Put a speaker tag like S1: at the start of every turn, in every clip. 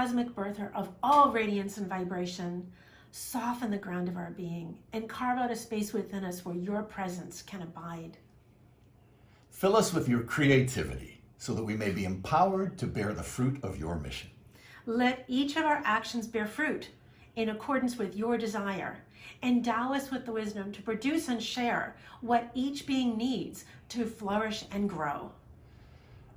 S1: cosmic birther of all radiance and vibration, soften the ground of our being and carve out a space within us where your presence can abide.
S2: Fill us with your creativity so that we may be empowered to bear the fruit of your mission.
S1: Let each of our actions bear fruit in accordance with your desire. Endow us with the wisdom to produce and share what each being needs to flourish and grow.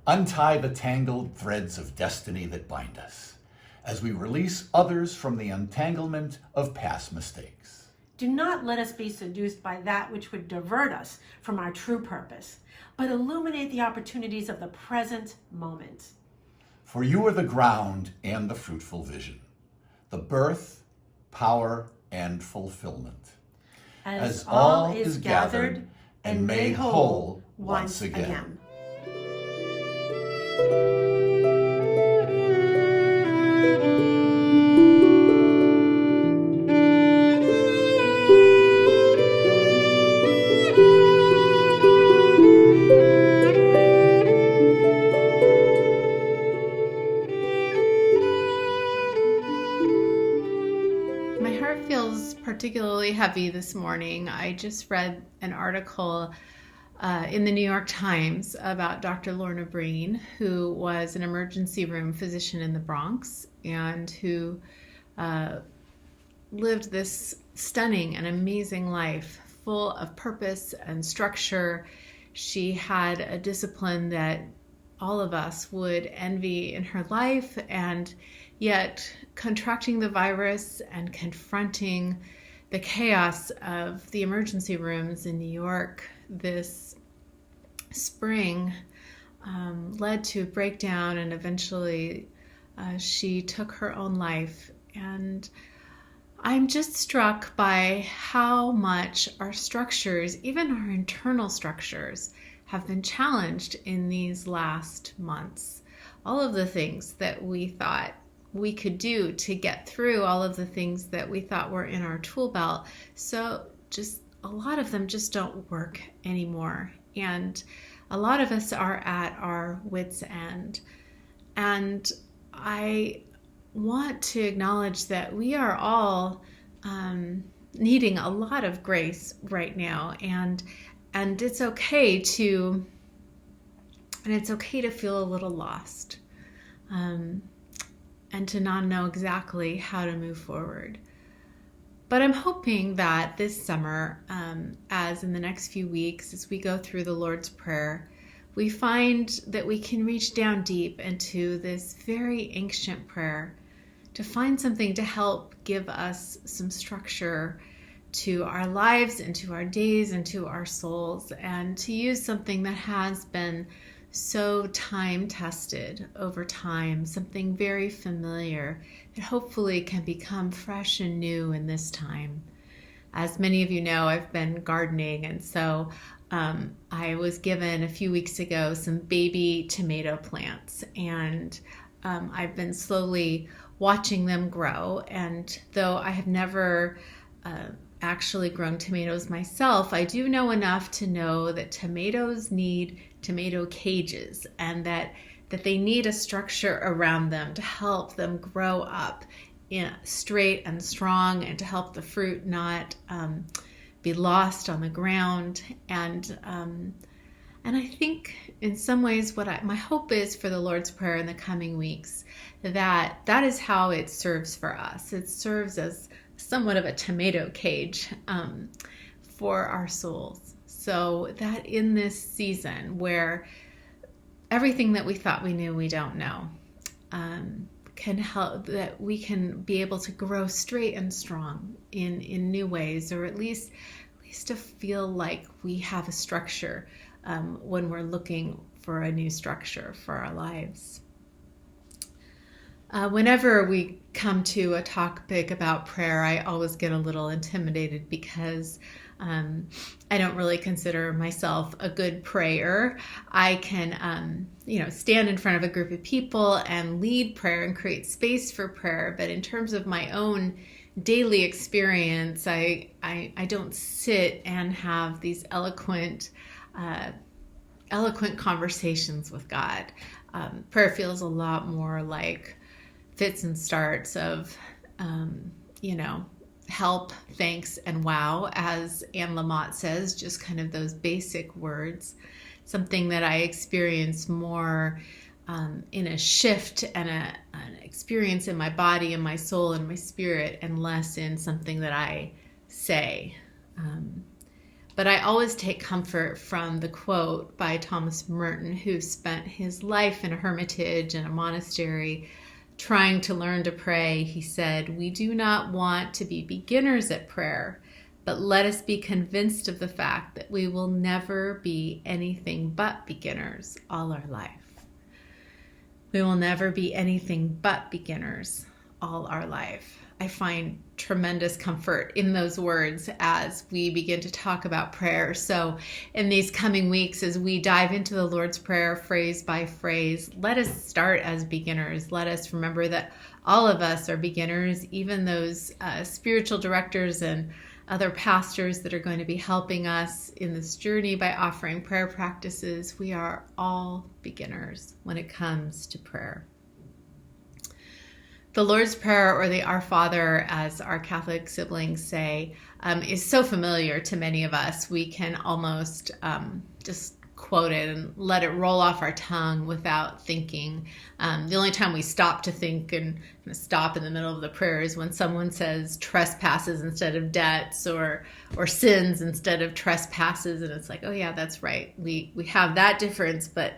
S2: Untie the tangled threads of destiny that bind us as we release others from the entanglement of past mistakes.
S1: Do not let us be seduced by that which would divert us from our true purpose, but illuminate the opportunities of the present moment.
S2: For you are the ground and the fruitful vision, the birth, power, and fulfillment.
S1: As all is gathered and made whole once again.
S3: My heart feels particularly heavy this morning. I just read an article in the New York Times about Dr. Lorna Breen, who was an emergency room physician in the Bronx and who lived this stunning and amazing life full of purpose and structure. She had a discipline that all of us would envy in her life, and yet contracting the virus and confronting the chaos of the emergency rooms in New York this spring led to a breakdown, and eventually she took her own life. And I'm just struck by how much our structures, even our internal structures, have been challenged in these last months. All of the things that we thought we could do to get through, all of the things that we thought were in our tool belt. So just a lot of them just don't work anymore. And a lot of us are at our wits' end. And I want to acknowledge that we are all needing a lot of grace right now. And it's okay to feel a little lost. And to not know exactly how to move forward. But I'm hoping that this summer, as in the next few weeks, as we go through the Lord's Prayer, we find that we can reach down deep into this very ancient prayer to find something to help give us some structure to our lives and to our days and to our souls, and to use something that has been so time-tested over time, something very familiar that hopefully can become fresh and new in this time. As many of you know, I've been gardening, and so I was given a few weeks ago some baby tomato plants, and I've been slowly watching them grow. And though I have never actually grown tomatoes myself, I do know enough to know that tomatoes need tomato cages, and that they need a structure around them to help them grow up straight and strong, and to help the fruit not be lost on the ground. And I think in some ways my hope is for the Lord's Prayer in the coming weeks, that is how it serves for us. It serves as somewhat of a tomato cage for our souls. So that in this season where everything that we thought we knew we don't know, can help, that we can be able to grow straight and strong in new ways, or at least to feel like we have a structure when we're looking for a new structure for our lives. Whenever we come to a topic about prayer, I always get a little intimidated because I don't really consider myself a good prayer. I can, stand in front of a group of people and lead prayer and create space for prayer. But in terms of my own daily experience, I don't sit and have these eloquent conversations with God. Prayer feels a lot more like fits and starts of, help, thanks, and wow, as Anne Lamott says, just kind of those basic words, something that I experience more in a shift and an experience in my body and my soul and my spirit, and less in something that I say. But I always take comfort from the quote by Thomas Merton, who spent his life in a hermitage and a monastery trying to learn to pray. He said, "We do not want to be beginners at prayer, but let us be convinced of the fact that we will never be anything but beginners all our life." We will never be anything but beginners all our life. I find tremendous comfort in those words as we begin to talk about prayer. So in these coming weeks, as we dive into the Lord's Prayer phrase by phrase, let us start as beginners. Let us remember that all of us are beginners, even those spiritual directors and other pastors that are going to be helping us in this journey by offering prayer practices. We are all beginners when it comes to prayer. The Lord's Prayer, or the Our Father, as our Catholic siblings say, is so familiar to many of us. We can almost just quote it and let it roll off our tongue without thinking. The only time we stop to think and stop in the middle of the prayer is when someone says trespasses instead of debts, or sins instead of trespasses, and it's like, oh yeah, that's right. We have that difference, but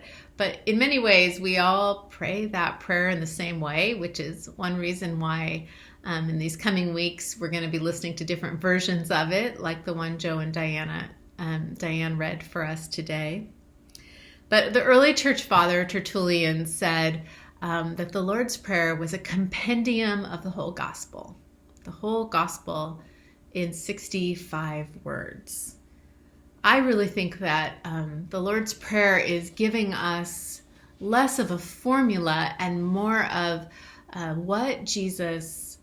S3: in many ways we all pray that prayer in the same way, which is one reason why in these coming weeks we're going to be listening to different versions of it, like the one Joe and Diane read for us today. But the early church father Tertullian said that the Lord's Prayer was a compendium of the whole gospel in 65 words. I really think that the Lord's Prayer is giving us less of a formula and more of what Jesus'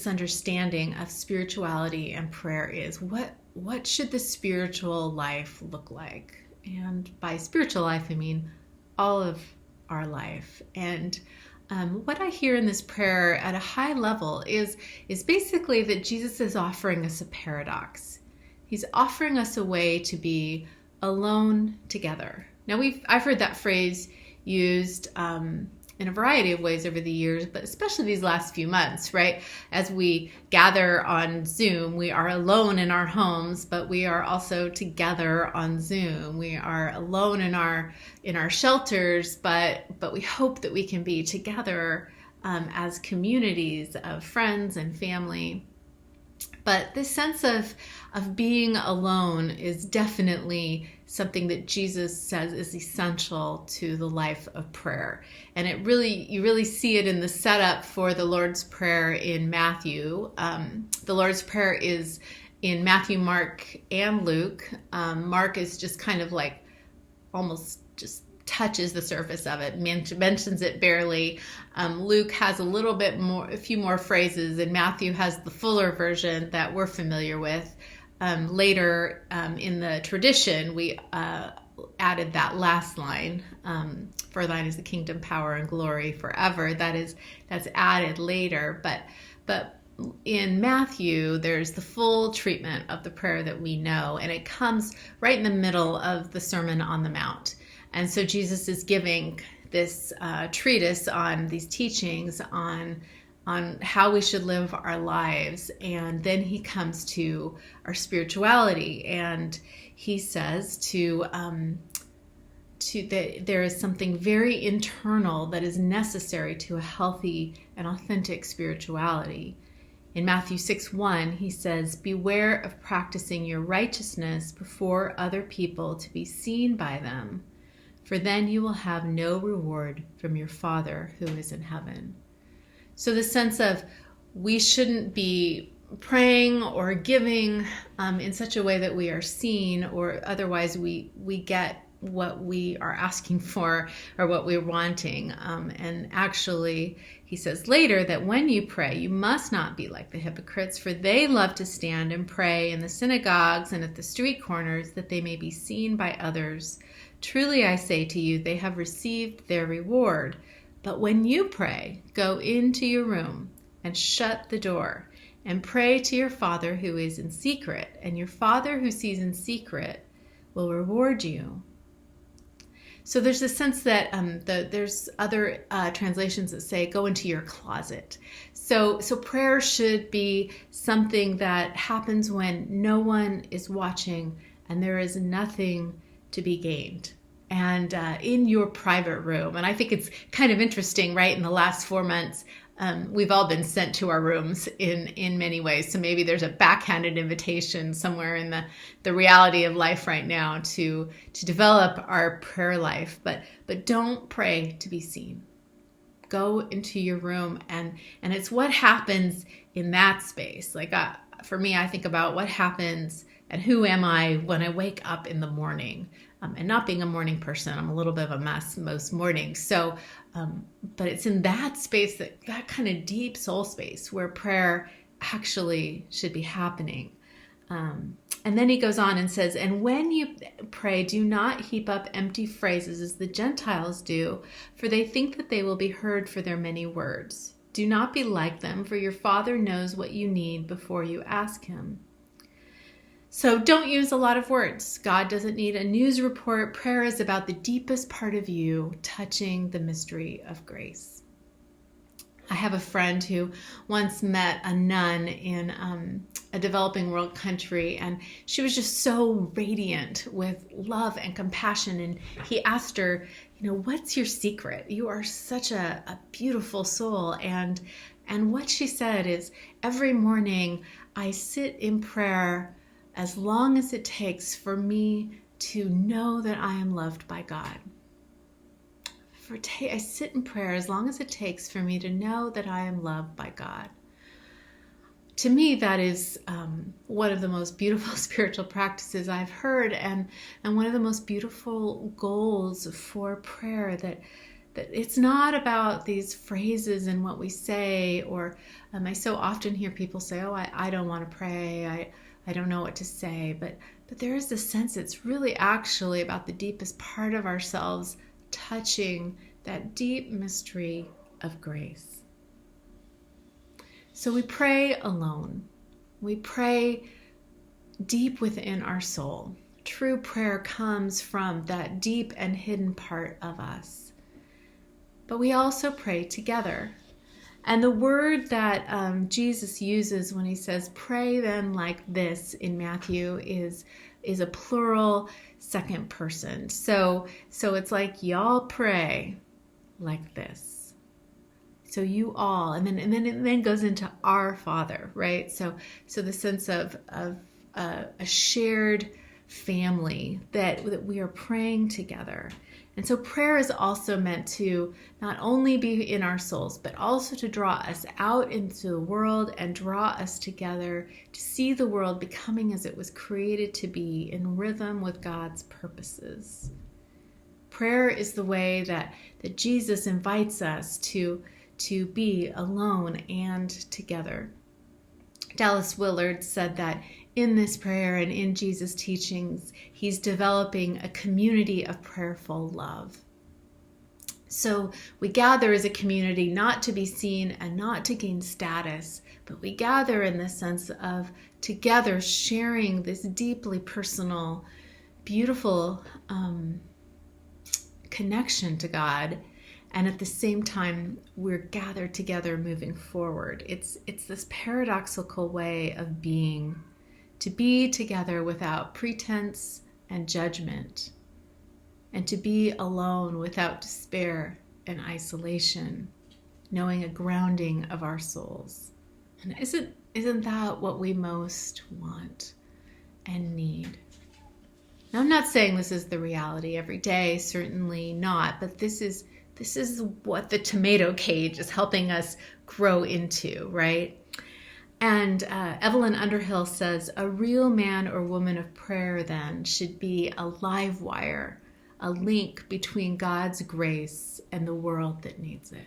S3: understanding of spirituality and prayer is. What should the spiritual life look like? And by spiritual life, I mean all of our life. And what I hear in this prayer at a high level is basically that Jesus is offering us a paradox. He's offering us a way to be alone together. Now, I've heard that phrase used in a variety of ways over the years, but especially these last few months, right? As we gather on Zoom, we are alone in our homes, but we are also together on Zoom. We are alone in our shelters, but we hope that we can be together as communities of friends and family. But this sense of being alone is definitely something that Jesus says is essential to the life of prayer. And you really see it in the setup for the Lord's Prayer in Matthew. The Lord's Prayer is in Matthew, Mark, and Luke. Mark is just kind of like almost just touches the surface of it, mentions it barely. Luke has a few more phrases, and Matthew has the fuller version that we're familiar with. Later in the tradition, we added that last line, "For thine is the kingdom, power, and glory forever." That's added later, but in Matthew, there's the full treatment of the prayer that we know, and it comes right in the middle of the Sermon on the Mount. And so Jesus is giving this treatise on these teachings on how we should live our lives. And then he comes to our spirituality, and he says that there is something very internal that is necessary to a healthy and authentic spirituality. In Matthew 6:1, he says, "Beware of practicing your righteousness before other people to be seen by them, for then you will have no reward from your Father who is in heaven." So the sense of we shouldn't be praying or giving in such a way that we are seen, or otherwise we get what we are asking for or what we're wanting. And actually, he says later that when you pray, you must not be like the hypocrites, for they love to stand and pray in the synagogues and at the street corners, that they may be seen by others. Truly I say to you, they have received their reward. But when you pray, go into your room and shut the door and pray to your Father who is in secret, and your Father who sees in secret will reward you. So there's a sense that there's other translations that say go into your closet. So prayer should be something that happens when no one is watching and there is nothing to be gained. And in your private room. And I think it's kind of interesting, right? In the last 4 months, we've all been sent to our rooms in many ways. So maybe there's a backhanded invitation somewhere in the reality of life right now to develop our prayer life. But don't pray to be seen. Go into your room, and it's what happens in that space. Like for me, I think about what happens and who am I when I wake up in the morning. And not being a morning person, I'm a little bit of a mess most mornings. So, but it's in that space, that kind of deep soul space where prayer actually should be happening. And then he goes on and says, and when you pray, do not heap up empty phrases as the Gentiles do, for they think that they will be heard for their many words. Do not be like them, for your Father knows what you need before you ask him. So don't use a lot of words. God doesn't need a news report. Prayer is about the deepest part of you touching the mystery of grace. I have a friend who once met a nun in a developing world country, and she was just so radiant with love and compassion. And he asked her, what's your secret? You are such a beautiful soul. And what she said is, every morning I sit in prayer as long as it takes for me to know that I am loved by God. I sit in prayer as long as it takes for me to know that I am loved by God. To me, that is one of the most beautiful spiritual practices I've heard, and one of the most beautiful goals for prayer, that it's not about these phrases and what we say, or I so often hear people say, I don't want to pray, I don't know what to say, but there is this sense it's really actually about the deepest part of ourselves touching that deep mystery of grace. So we pray alone. We pray deep within our soul. True prayer comes from that deep and hidden part of us. But we also pray together. And the word that Jesus uses when he says, pray then like this in Matthew is a plural second person. So it's like y'all pray like this. So you all, and then it then goes into our Father, right? So the sense of a shared family that we are praying together. And so prayer is also meant to not only be in our souls, but also to draw us out into the world and draw us together to see the world becoming as it was created to be, in rhythm with God's purposes. Prayer is the way that Jesus invites us to be alone and together. Dallas Willard said that in this prayer and in Jesus' teachings, he's developing a community of prayerful love. So we gather as a community not to be seen and not to gain status, but we gather in the sense of together sharing this deeply personal, beautiful connection to God. And at the same time, we're gathered together moving forward. It's this paradoxical way of being, to be together without pretense and judgment, and to be alone without despair and isolation, knowing a grounding of our souls. And isn't that what we most want and need? Now, I'm not saying this is the reality every day, certainly not, but this is what the tomato cage is helping us grow into, right? And Evelyn Underhill says, a real man or woman of prayer then should be a live wire, a link between God's grace and the world that needs it.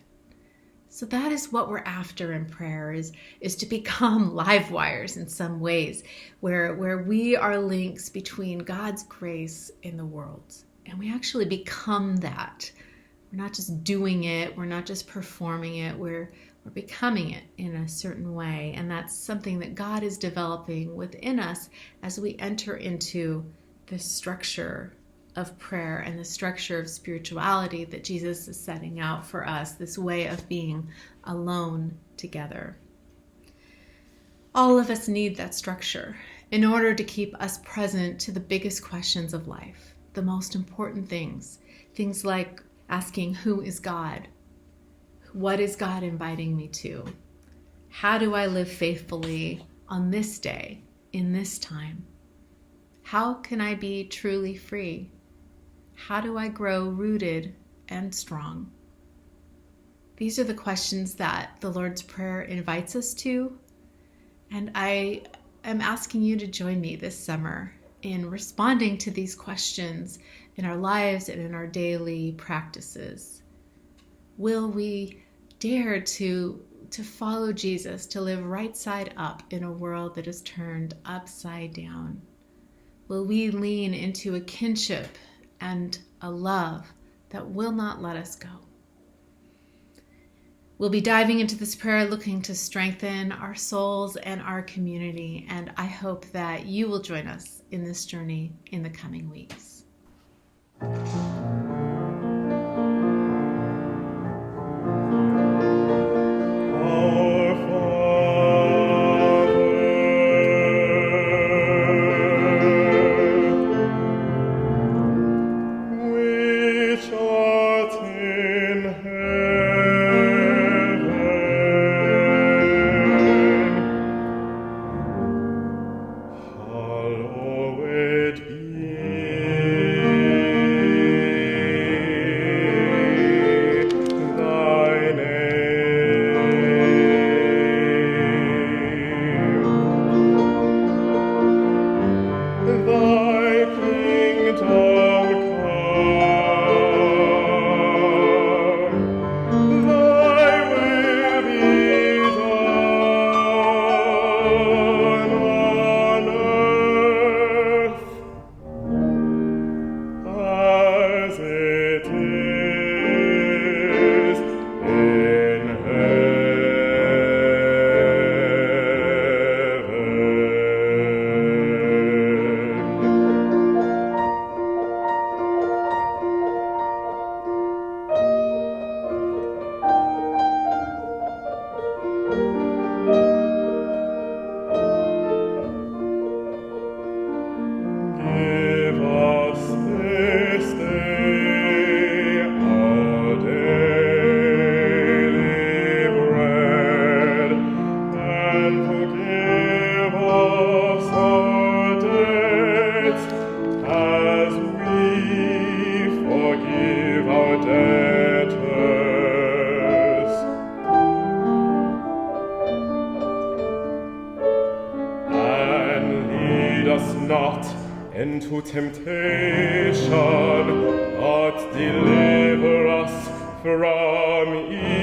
S3: So that is what we're after in prayer, is to become live wires in some ways, where we are links between God's grace and the world. And we actually become that We're not just doing it. We're not just performing it. We're becoming it in a certain way. And that's something that God is developing within us as we enter into this structure of prayer and the structure of spirituality that Jesus is setting out for us, this way of being alone together. All of us need that structure in order to keep us present to the biggest questions of life, the most important things like asking, who is God? What is God inviting me to? How do I live faithfully on this day, in this time? How can I be truly free? How do I grow rooted and strong? These are the questions that the Lord's Prayer invites us to, and I am asking you to join me this summer in responding to these questions in our lives and in our daily practices. Will we dare to follow Jesus, to live right side up in a world that is turned upside down? Will we lean into a kinship and a love that will not let us go? We'll be diving into this prayer looking to strengthen our souls and our community, and I hope that you will join us in this journey in the coming weeks.
S4: Not into temptation, but deliver us from evil.